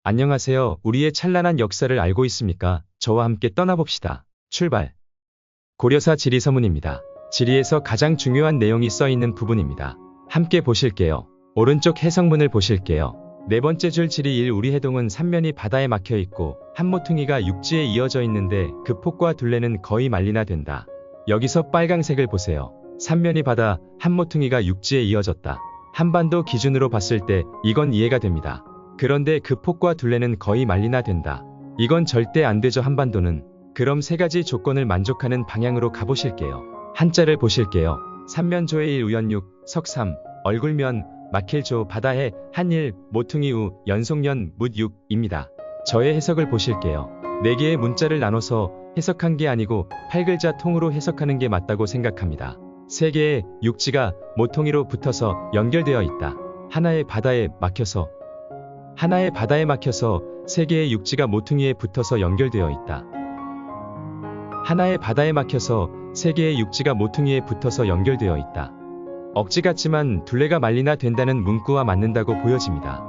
안녕하세요. 우리의 찬란한 역사를 알고 있습니까? 저와 함께 떠나봅시다. 출발. 고려사 지리서문입니다. 지리에서 가장 중요한 내용이 써있는 부분입니다. 함께 보실게요. 오른쪽 해석문을 보실게요. 네 번째 줄 지리 1 우리 해동은 삼면이 바다에 막혀 있고 한 모퉁이가 육지에 이어져 있는데 그 폭과 둘레는 거의 만리나 된다. 여기서 빨강색을 보세요. 삼면이 바다, 한 모퉁이가 육지에 이어졌다. 한반도 기준으로 봤을 때 이건 이해가 됩니다. 그런데 그 폭과 둘레는 거의 만리나 된다. 이건 절대 안 되죠. 한반도는. 그럼 세 가지 조건을 만족하는 방향으로 가보실게요. 한자를 보실게요. 삼면조의 일 우연육, 석삼, 얼굴면, 막힐조, 바다해, 한일, 모퉁이 우, 연속년, 묻육입니다. 저의 해석을 보실게요. 4개의 문자를 나눠서 해석한 게 아니고 8글자 통으로 해석하는 게 맞다고 생각합니다. 3개의 육지가 모퉁이로 붙어서 연결되어 있다. 하나의 바다에 막혀서 3개의 육지가 모퉁이에 붙어서 연결되어 있다. 하나의 바다에 막혀서 3개의 육지가 모퉁이에 붙어서 연결되어 있다. 억지 같지만 둘레가 만리나 된다는 문구와 맞는다고 보여집니다.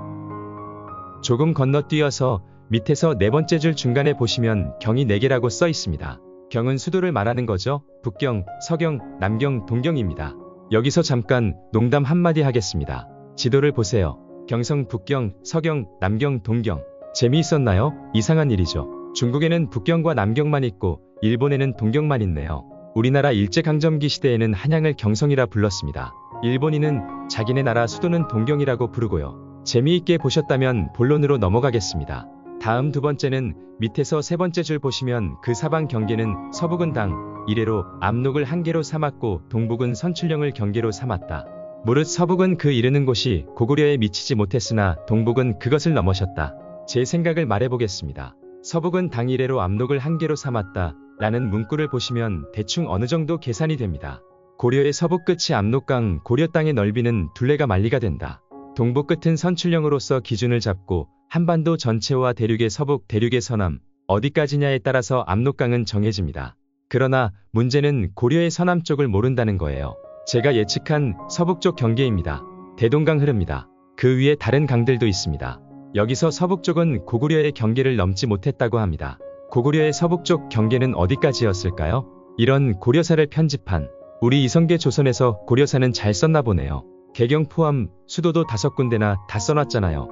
조금 건너뛰어서 밑에서 네 번째 줄 중간에 보시면 경이 4개라고 써 있습니다. 경은 수도를 말하는 거죠. 북경, 서경, 남경, 동경입니다. 여기서 잠깐 농담 한마디 하겠습니다. 지도를 보세요. 경성, 북경, 서경, 남경, 동경. 재미있었나요? 이상한 일이죠. 중국에는 북경과 남경만 있고 일본에는 동경만 있네요. 우리나라 일제강점기 시대에는 한양을 경성이라 불렀습니다. 일본인은 자기네 나라 수도는 동경이라고 부르고요. 재미있게 보셨다면 본론으로 넘어가겠습니다. 다음 두 번째는 밑에서 세 번째 줄 보시면 그 사방 경계는 서북은 당, 이래로 압록을 한계로 삼았고 동북은 선출령을 경계로 삼았다. 무릇 서북은 그 이르는 곳이 고구려에 미치지 못했으나 동북은 그것을 넘어섰다. 제 생각을 말해보겠습니다. 서북은 당 이래로 압록을 한계로 삼았다 라는 문구를 보시면 대충 어느 정도 계산이 됩니다. 고려의 서북 끝이 압록강, 고려 땅의 넓이는 둘레가 만리가 된다. 동북 끝은 선출령으로서 기준을 잡고 한반도 전체와 대륙의 서북, 대륙의 서남, 어디까지냐에 따라서 압록강은 정해집니다. 그러나 문제는 고려의 서남 쪽을 모른다는 거예요. 제가 예측한 서북 쪽 경계입니다. 대동강 흐릅니다. 그 위에 다른 강들도 있습니다. 여기서 서북 쪽은 고구려의 경계를 넘지 못했다고 합니다. 고구려의 서북 쪽 경계는 어디까지였을까요? 이런 고려사를 편집한 우리 이성계 조선에서 고려사는 잘 썼나 보네요. 개경 포함 수도도 5군데나 다 써놨잖아요.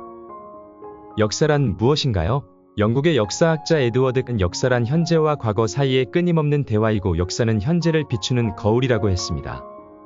역사란 무엇인가요? 영국의 역사학자 에드워드는 역사란 현재와 과거 사이의 끊임없는 대화이고 역사는 현재를 비추는 거울이라고 했습니다.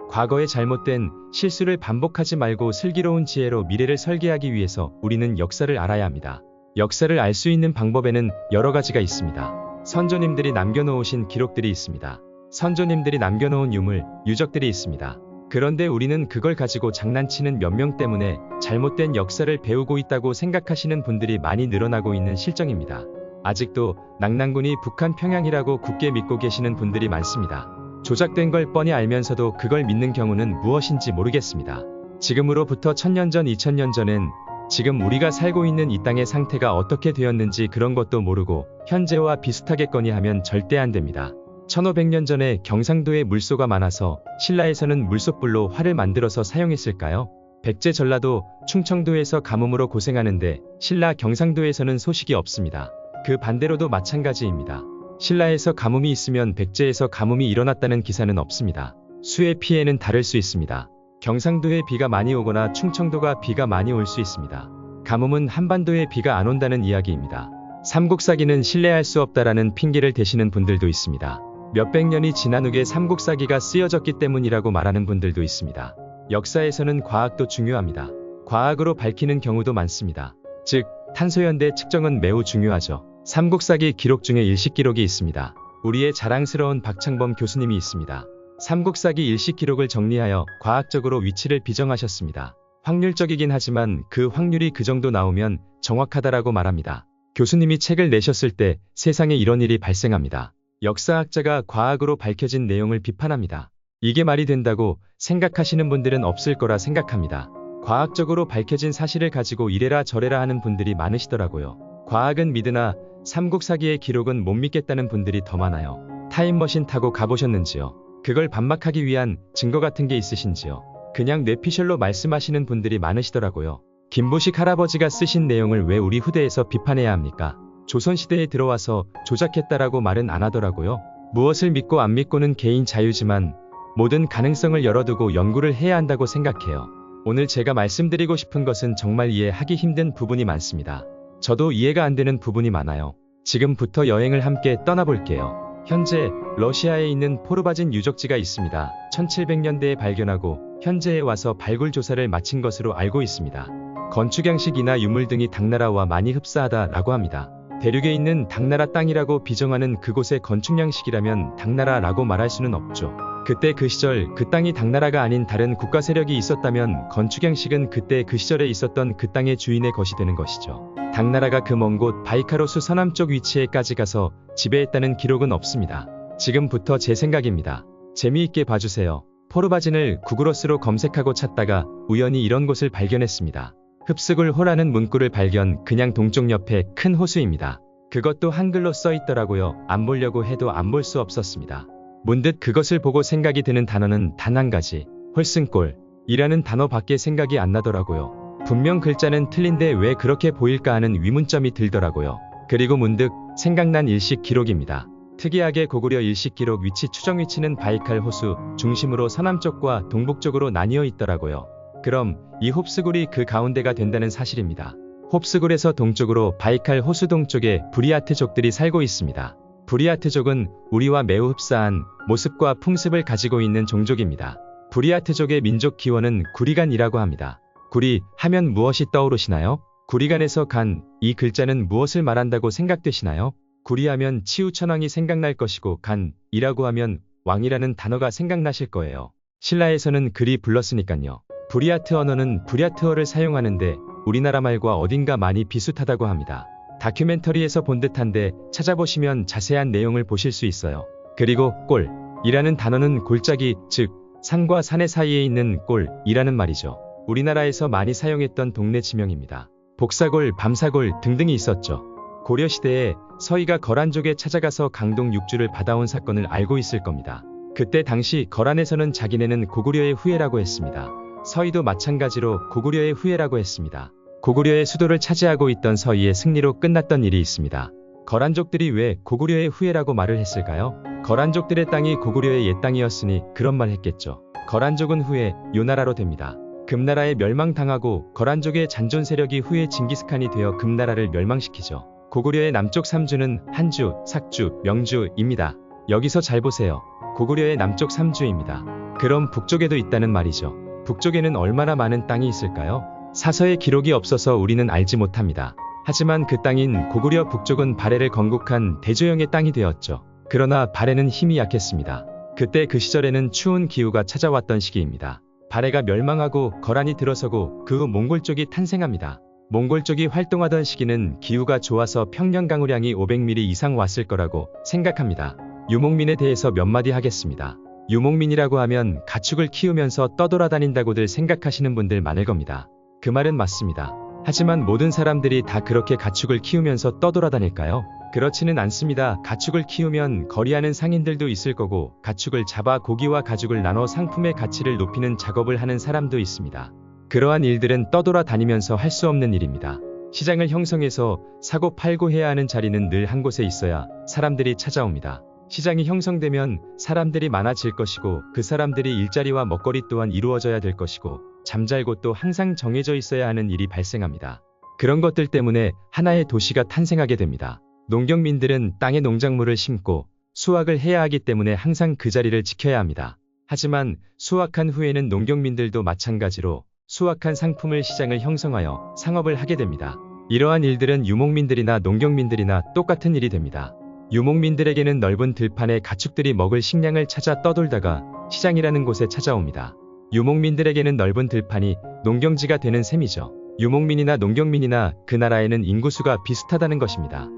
과거의 잘못된 실수를 반복하지 말고 슬기로운 지혜로 미래를 설계하기 위해서 우리는 역사를 알아야 합니다. 역사를 알 수 있는 방법에는 여러 가지가 있습니다. 선조님들이 남겨놓으신 기록들이 있습니다. 선조님들이 남겨놓은 유물, 유적들이 있습니다. 그런데 우리는 그걸 가지고 장난치는 몇 명 때문에 잘못된 역사를 배우고 있다고 생각하시는 분들이 많이 늘어나고 있는 실정입니다. 아직도 낙랑군이 북한 평양이라고 굳게 믿고 계시는 분들이 많습니다. 조작된 걸 뻔히 알면서도 그걸 믿는 경우는 무엇인지 모르겠습니다. 지금으로부터 1000년 전, 2000년 전엔 지금 우리가 살고 있는 이 땅의 상태가 어떻게 되었는지 그런 것도 모르고 현재와 비슷하겠거니 하면 절대 안 됩니다. 1500년 전에 경상도에 물소가 많아서 신라에서는 물소불로 활을 만들어서 사용했을까요? 백제 전라도, 충청도에서 가뭄으로 고생하는데 신라 경상도에서는 소식이 없습니다. 그 반대로도 마찬가지입니다. 신라에서 가뭄이 있으면 백제에서 가뭄이 일어났다는 기사는 없습니다. 수의 피해는 다를 수 있습니다. 경상도에 비가 많이 오거나 충청도가 비가 많이 올 수 있습니다. 가뭄은 한반도에 비가 안 온다는 이야기입니다. 삼국사기는 신뢰할 수 없다라는 핑계를 대시는 분들도 있습니다. 몇백 년이 지난 후에 삼국사기가 쓰여졌기 때문이라고 말하는 분들도 있습니다. 역사에서는 과학도 중요합니다. 과학으로 밝히는 경우도 많습니다. 즉, 탄소연대 측정은 매우 중요하죠. 삼국사기 기록 중에 일식 기록이 있습니다. 우리의 자랑스러운 박창범 교수님이 있습니다. 삼국사기 일식 기록을 정리하여 과학적으로 위치를 비정하셨습니다. 확률적이긴 하지만 그 확률이 그 정도 나오면 정확하다라고 말합니다. 교수님이 책을 내셨을 때 세상에 이런 일이 발생합니다. 역사학자가 과학으로 밝혀진 내용을 비판합니다. 이게 말이 된다고 생각하시는 분들은 없을 거라 생각합니다. 과학적으로 밝혀진 사실을 가지고 이래라 저래라 하는 분들이 많으시더라고요. 과학은 믿으나 삼국사기의 기록은 못 믿겠다는 분들이 더 많아요. 타임머신 타고 가보셨는지요? 그걸 반박하기 위한 증거 같은 게 있으신지요? 그냥 뇌피셜로 말씀하시는 분들이 많으시더라고요. 김보식 할아버지가 쓰신 내용을 왜 우리 후대에서 비판해야 합니까? 조선시대에 들어와서 조작했다라고 말은 안 하더라고요. 무엇을 믿고 안 믿고는 개인 자유지만 모든 가능성을 열어두고 연구를 해야 한다고 생각해요. 오늘 제가 말씀드리고 싶은 것은 정말 이해하기 힘든 부분이 많습니다. 저도 이해가 안 되는 부분이 많아요. 지금부터 여행을 함께 떠나볼게요. 현재 러시아에 있는 포르바진 유적지가 있습니다. 1700년대에 발견하고 현재에 와서 발굴 조사를 마친 것으로 알고 있습니다. 건축 양식이나 유물 등이 당나라와 많이 흡사하다라고 합니다. 대륙에 있는 당나라 땅이라고 비정하는 그곳의 건축 양식이라면 당나라라고 말할 수는 없죠. 그때 그 시절 그 땅이 당나라가 아닌 다른 국가 세력이 있었다면 건축 양식은 그때 그 시절에 있었던 그 땅의 주인의 것이 되는 것이죠. 당나라가 그 먼 곳 바이카로스 서남쪽 위치에까지 가서 지배했다는 기록은 없습니다. 지금부터 제 생각입니다. 재미있게 봐주세요. 포르바진을 구글어스로 검색하고 찾다가 우연히 이런 곳을 발견했습니다. 흡스굴 호라는 문구를 발견. 그냥 동쪽 옆에 큰 호수입니다. 그것도 한글로 써 있더라고요. 안 보려고 해도 안 볼 수 없었습니다. 문득 그것을 보고 생각이 드는 단어는 단 한 가지, 홀승골이라는 단어밖에 생각이 안 나더라고요. 분명 글자는 틀린데 왜 그렇게 보일까 하는 위문점이 들더라고요. 그리고 문득 생각난 일식 기록입니다. 특이하게 고구려 일식 기록 위치 추정 위치는 바이칼 호수 중심으로 서남쪽과 동북쪽으로 나뉘어 있더라고요. 그럼 이 홉스굴이 그 가운데가 된다는 사실입니다. 홉스굴에서 동쪽으로 바이칼 호수 동쪽에 부리아트족들이 살고 있습니다. 부리아트족은 우리와 매우 흡사한 모습과 풍습을 가지고 있는 종족입니다. 부리아트족의 민족 기원은 구리간이라고 합니다. 구리 하면 무엇이 떠오르시나요? 구리간에서 간, 이 글자는 무엇을 말한다고 생각되시나요? 구리하면 치우천왕이 생각날 것이고 간이라고 하면 왕이라는 단어가 생각나실 거예요. 신라에서는 그리 불렀으니깐요. 부리아트 언어는 부랴트어를 사용하는데 우리나라 말과 어딘가 많이 비슷하다고 합니다. 다큐멘터리에서 본 듯한데 찾아보시면 자세한 내용을 보실 수 있어요. 그리고 꼴이라는 단어는 골짜기, 즉 산과 산의 사이에 있는 꼴이라는 말이죠. 우리나라에서 많이 사용했던 동네 지명입니다. 복사골, 밤사골 등등이 있었죠. 고려시대에 서희가 거란족에 찾아가서 강동 육주를 받아온 사건을 알고 있을 겁니다. 그때 당시 거란에서는 자기네는 고구려의 후예라고 했습니다. 서희도 마찬가지로 고구려의 후예라고 했습니다. 고구려의 수도를 차지하고 있던 서희의 승리로 끝났던 일이 있습니다. 거란족들이 왜 고구려의 후예라고 말을 했을까요? 거란족들의 땅이 고구려의 옛 땅이었으니 그런 말 했겠죠. 거란족은 후에 요나라로 됩니다. 금나라에 멸망당하고 거란족의 잔존 세력이 후에 징기스칸이 되어 금나라를 멸망시키죠. 고구려의 남쪽 3주는 한주, 삭주, 명주입니다. 여기서 잘 보세요. 고구려의 남쪽 3주입니다. 그럼 북쪽에도 있다는 말이죠. 북쪽에는 얼마나 많은 땅이 있을까요? 사서의 기록이 없어서 우리는 알지 못합니다. 하지만 그 땅인 고구려 북쪽은 발해를 건국한 대조영의 땅이 되었죠. 그러나 발해는 힘이 약했습니다. 그때 그 시절에는 추운 기후가 찾아왔던 시기입니다. 발해가 멸망하고 거란이 들어서고 그 후 몽골 쪽이 탄생합니다. 몽골 쪽이 활동하던 시기는 기후가 좋아서 평년 강우량이 500mm 이상 왔을 거라고 생각합니다. 유목민에 대해서 몇 마디 하겠습니다. 유목민이라고 하면 가축을 키우면서 떠돌아다닌다고들 생각하시는 분들 많을 겁니다. 그 말은 맞습니다. 하지만 모든 사람들이 다 그렇게 가축을 키우면서 떠돌아다닐까요? 그렇지는 않습니다. 가축을 키우면 거리하는 상인들도 있을 거고 가축을 잡아 고기와 가죽을 나눠 상품의 가치를 높이는 작업을 하는 사람도 있습니다. 그러한 일들은 떠돌아다니면서 할 수 없는 일입니다. 시장을 형성해서 사고 팔고 해야 하는 자리는 늘 한 곳에 있어야 사람들이 찾아옵니다. 시장이 형성되면 사람들이 많아질 것이고 그 사람들이 일자리와 먹거리 또한 이루어져야 될 것이고 잠잘 곳도 항상 정해져 있어야 하는 일이 발생합니다. 그런 것들 때문에 하나의 도시가 탄생하게 됩니다. 농경민들은 땅에 농작물을 심고 수확을 해야 하기 때문에 항상 그 자리를 지켜야 합니다. 하지만 수확한 후에는 농경민들도 마찬가지로 수확한 상품을 시장을 형성하여 상업을 하게 됩니다. 이러한 일들은 유목민들이나 농경민들이나 똑같은 일이 됩니다. 유목민들에게는 넓은 들판에 가축들이 먹을 식량을 찾아 떠돌다가 시장이라는 곳에 찾아옵니다. 유목민들에게는 넓은 들판이 농경지가 되는 셈이죠. 유목민이나 농경민이나 그 나라에는 인구수가 비슷하다는 것입니다.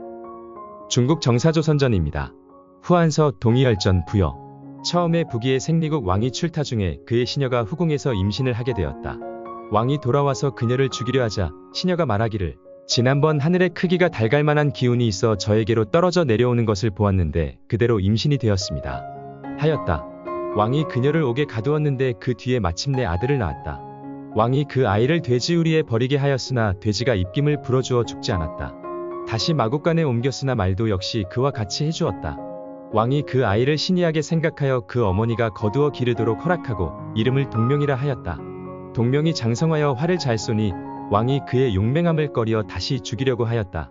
중국 정사조선전입니다. 후한서 동이열전 부여. 처음에 북위의 생리국 왕이 출타 중에 그의 시녀가 후궁에서 임신을 하게 되었다. 왕이 돌아와서 그녀를 죽이려 하자 시녀가 말하기를 지난번 하늘의 크기가 달갈만한 기운이 있어 저에게로 떨어져 내려오는 것을 보았는데 그대로 임신이 되었습니다. 하였다. 왕이 그녀를 옥에 가두었는데 그 뒤에 마침내 아들을 낳았다. 왕이 그 아이를 돼지우리에 버리게 하였으나 돼지가 입김을 불어주어 죽지 않았다. 다시 마국간에 옮겼으나 말도 역시 그와 같이 해주었다. 왕이 그 아이를 신이하게 생각하여 그 어머니가 거두어 기르도록 허락하고 이름을 동명이라 하였다. 동명이 장성하여 활을 잘 쏘니 왕이 그의 용맹함을 꺼리어 다시 죽이려고 하였다.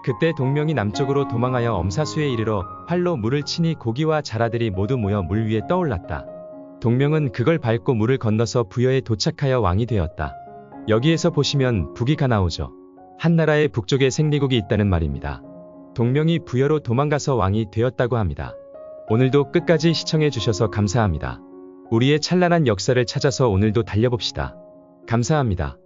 그때 동명이 남쪽으로 도망하여 엄사수에 이르러 활로 물을 치니 고기와 자라들이 모두 모여 물 위에 떠올랐다. 동명은 그걸 밟고 물을 건너서 부여에 도착하여 왕이 되었다. 여기에서 보시면 북이가 나오죠. 한 나라의 북쪽에 생리국이 있다는 말입니다. 동명이 부여로 도망가서 왕이 되었다고 합니다. 오늘도 끝까지 시청해 주셔서 감사합니다. 우리의 찬란한 역사를 찾아서 오늘도 달려봅시다. 감사합니다.